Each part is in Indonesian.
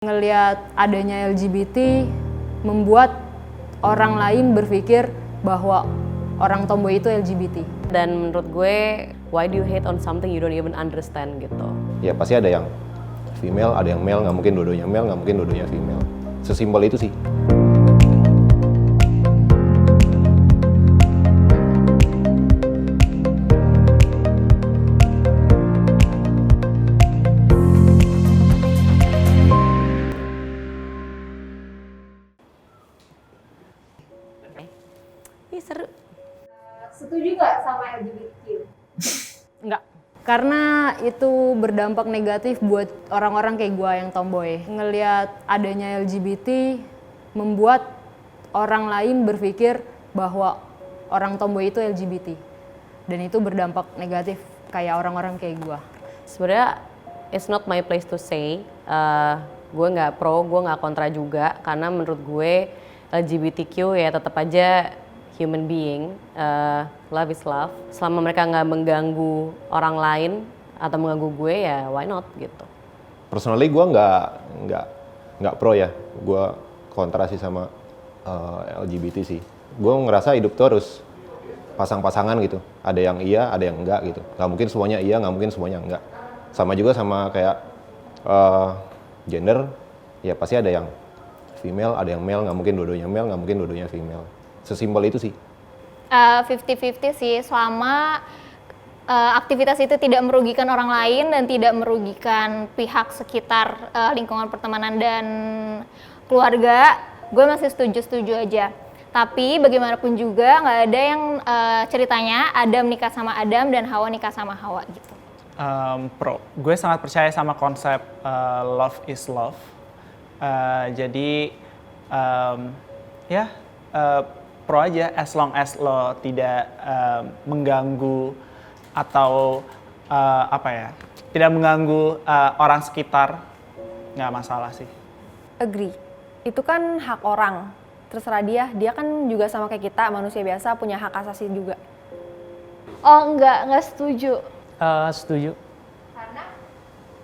Ngelihat adanya LGBT membuat orang lain berpikir bahwa orang tomboy itu LGBT. Dan menurut gue, why do you hate on something you don't even understand gitu. Ya pasti ada yang female, ada yang male, nggak mungkin dua-duanya male, nggak mungkin dua-duanya female. Sesimpel itu sih. Ini seru. Setuju nggak sama LGBTQ? Enggak. Karena itu berdampak negatif buat orang-orang kayak gua yang tomboy. Ngelihat adanya LGBT membuat orang lain berpikir bahwa orang tomboy itu LGBT. Dan itu berdampak negatif kayak orang-orang kayak gua. Sebenarnya it's not my place to say. Gue nggak pro, gue nggak kontra juga. Karena menurut gue LGBTQ ya tetap aja human being. Love is love. Selama mereka nggak mengganggu orang lain atau mengganggu gue ya why not gitu. Personally gue nggak pro ya. Gue kontra sih sama LGBT sih. Gue ngerasa hidup tuh harus pasang-pasangan gitu. Ada yang iya, ada yang enggak gitu. Nggak mungkin semuanya iya, nggak mungkin semuanya enggak. Sama juga sama kayak gender, ya pasti ada yang female, ada yang male, nggak mungkin dua-duanya male, nggak mungkin dua-duanya female. Sesimpel itu sih. 50-50 sih, selama aktivitas itu tidak merugikan orang lain dan tidak merugikan pihak sekitar lingkungan pertemanan dan keluarga, gue masih setuju-setuju aja. Tapi bagaimanapun juga nggak ada yang ceritanya Adam nikah sama Adam dan Hawa nikah sama Hawa gitu. Pro. Gue sangat percaya sama konsep love is love. Jadi pro aja as long as lo tidak mengganggu atau tidak mengganggu orang sekitar, nggak masalah sih. Agree. Itu kan hak orang. Terserah dia kan juga sama kayak kita, manusia biasa punya hak asasi juga. Oh nggak setuju. Setuju.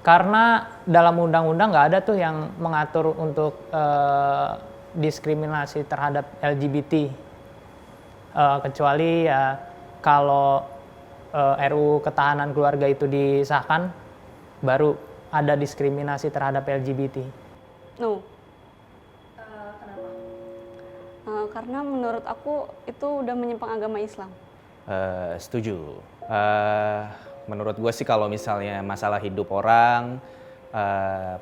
Karena dalam undang-undang nggak ada tuh yang mengatur untuk diskriminasi terhadap LGBT. Kecuali ya kalau RUU Ketahanan Keluarga itu disahkan, baru ada diskriminasi terhadap LGBT. No. Karena menurut aku itu udah menyimpang agama Islam. Setuju. Menurut gue sih kalau misalnya masalah hidup orang,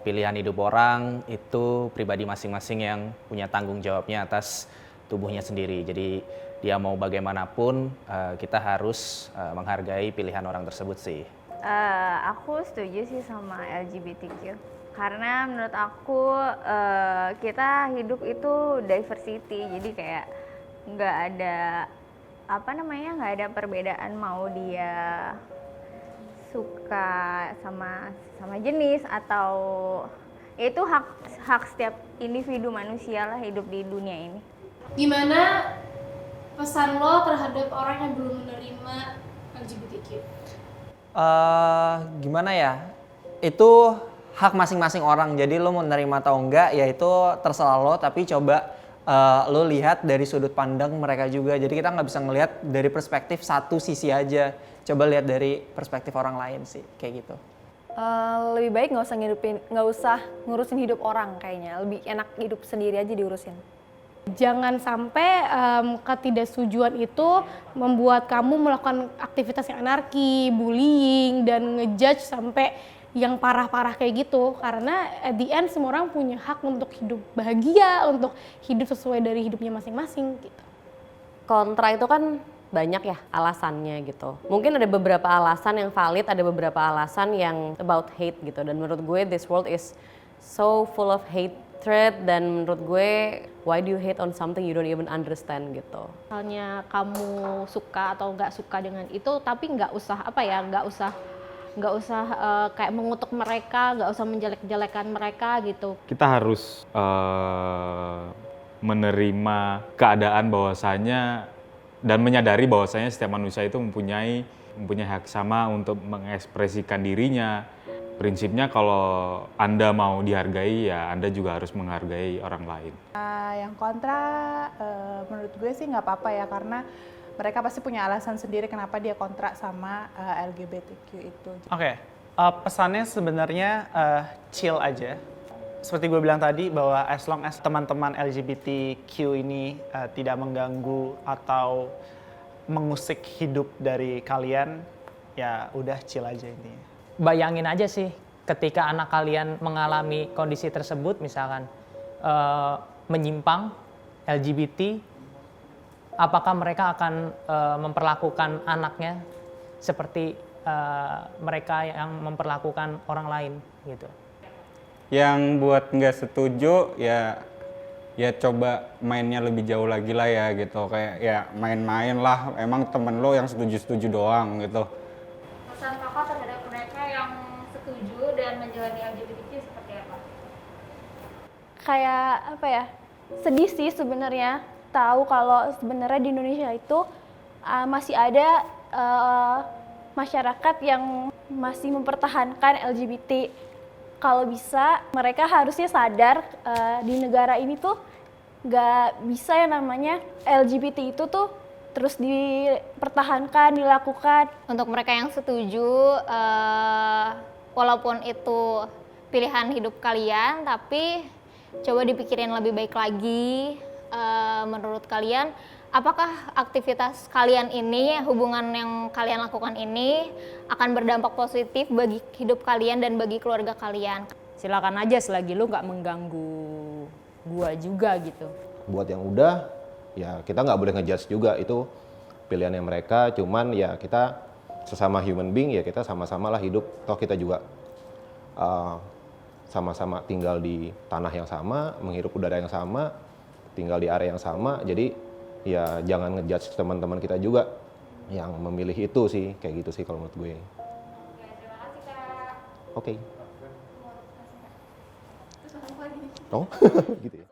pilihan hidup orang itu pribadi masing-masing yang punya tanggung jawabnya atas tubuhnya sendiri. Jadi dia mau bagaimanapun kita harus menghargai pilihan orang tersebut sih. Aku setuju sih sama LGBTQ. Karena menurut aku kita hidup itu diversity, jadi kayak nggak ada nggak ada perbedaan mau dia suka sama jenis atau itu hak setiap individu manusia lah hidup di dunia ini. Gimana pesan lo terhadap orang yang belum menerima LGBTQ? Gimana ya? Itu hak masing-masing orang, jadi lo mau nerima atau enggak ya itu terserah lo, tapi coba lo lihat dari sudut pandang mereka juga. Jadi kita nggak bisa ngelihat dari perspektif satu sisi aja, coba lihat dari perspektif orang lain sih, kayak gitu. Lebih baik nggak usah ngurusin hidup orang kayaknya, lebih enak hidup sendiri aja diurusin. Jangan sampai ketidaksetujuan itu membuat kamu melakukan aktivitas yang anarki, bullying, dan ngejudge sampai yang parah-parah kayak gitu. Karena at the end semua orang punya hak untuk hidup bahagia, untuk hidup sesuai dari hidupnya masing-masing gitu. Kontra itu kan banyak ya alasannya gitu. Mungkin ada beberapa alasan yang valid, ada beberapa alasan yang about hate gitu. Dan menurut gue this world is so full of hatred, dan menurut gue why do you hate on something you don't even understand gitu. Misalnya kamu suka atau nggak suka dengan itu, tapi nggak usah kayak mengutuk mereka, nggak usah menjelek-jelekan mereka gitu. Kita harus menerima keadaan bahwasanya dan menyadari bahwasanya setiap manusia itu mempunyai hak sama untuk mengekspresikan dirinya, prinsipnya kalau Anda mau dihargai ya Anda juga harus menghargai orang lain. Yang kontra menurut gue sih nggak apa-apa ya, karena mereka pasti punya alasan sendiri kenapa dia kontra sama LGBTQ itu. Oke, pesannya sebenarnya chill aja. Seperti gue bilang tadi bahwa as long as teman-teman LGBTQ ini tidak mengganggu atau mengusik hidup dari kalian, ya udah chill aja intinya. Bayangin aja sih ketika anak kalian mengalami kondisi tersebut, misalkan menyimpang LGBT, apakah mereka akan memperlakukan anaknya seperti mereka yang memperlakukan orang lain gitu. Yang buat nggak setuju ya coba mainnya lebih jauh lagi lah ya gitu, kayak ya main-main lah, emang temen lo yang setuju-setuju doang gitu. Pesan kakak terhadap mereka yang setuju dan menjalani LGBTQ seperti apa? Kayak apa ya, sedih sih sebenarnya tahu kalau sebenarnya di Indonesia itu masih ada masyarakat yang masih mempertahankan LGBT. Kalau bisa mereka harusnya sadar di negara ini tuh nggak bisa yang namanya LGBT itu tuh terus dipertahankan, dilakukan. Untuk mereka yang setuju, walaupun itu pilihan hidup kalian, tapi coba dipikirin lebih baik lagi. Menurut kalian, apakah aktivitas kalian ini, hubungan yang kalian lakukan ini akan berdampak positif bagi hidup kalian dan bagi keluarga kalian? Silakan aja selagi lu nggak mengganggu gua juga gitu. Buat yang udah, ya kita nggak boleh ngejudge juga, itu pilihannya mereka. Cuman ya kita sesama human being ya kita sama-sama lah hidup. Toh kita juga sama-sama tinggal di tanah yang sama, menghirup udara yang sama, tinggal di area yang sama. Jadi ya jangan ngejudge teman-teman kita juga yang memilih itu sih, kayak gitu sih kalau menurut gue. Oke. Oh, gitu ya.